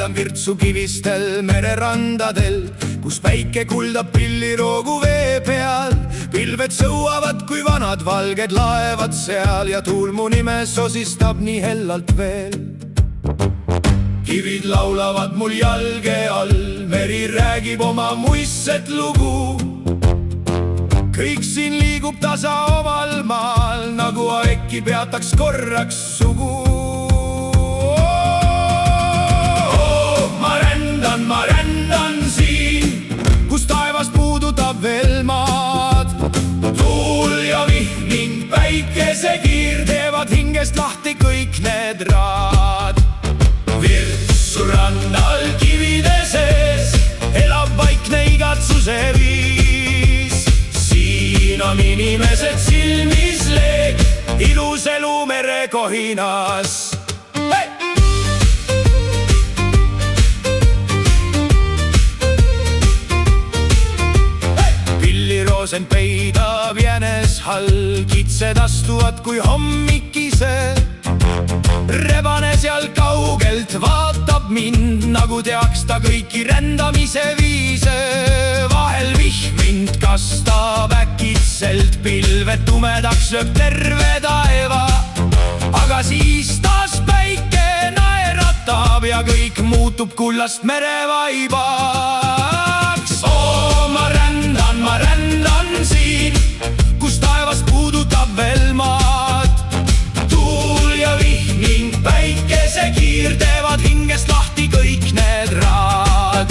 lendan Virtsu kivistel mererandadel, kus päike kuldab pilliroogu vee peal. Pilved sõuavad, kui vanad valged laevad seal ja tuul mu nime sosistab nii hellalt veel. Kivid laulavad mul jalge all, meri räägib oma muistset lugu. Kõik siin liigub tasa omal maal, nagu äkki peataks korraks sugu. Ma rändan siin, kus taevas puudutab veel maad. Tuul ja vihm ning päikesekiir teevad hingest lahti kõik need raad. Virtsu rannal kivide sees elab vaikne igatsuse viis. Siin on inimesed silmis leeg, ilus elu merekohinas. Pilliroosen peidab jänes hall, kitsed astuvad kui hommikise. Rebane seal kaugelt vaatab mind, nagu teaks ta kõiki rändamise viise. Vahel vihm mind kastab äkitselt, pilved tumedaks lööb terve taeva. Aga siis taas päike naeratab ja kõik muutub kullast merevaibaks. Ma rändan siin, kus taevas puudutab veel maad. Tuul ja vihm ning päikesekiir teevad hingest lahti kõik need raad.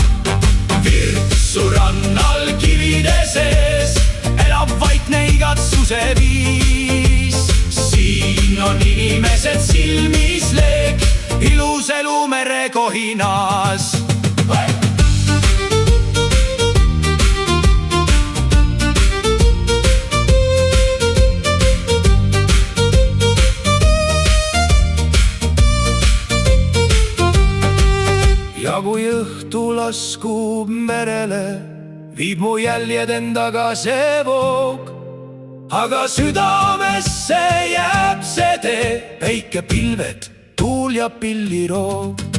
Virtsu rannal kivide sees elab vaikne igatsuse viis. Siin on inimesed silmis leeg, ilus elu merekohinas. Ja kui õhtu laskub merele, viib mu jäljed endaga see voog. Aga südamesse jääb see tee, päike, pilved, tuul ja pilliroog.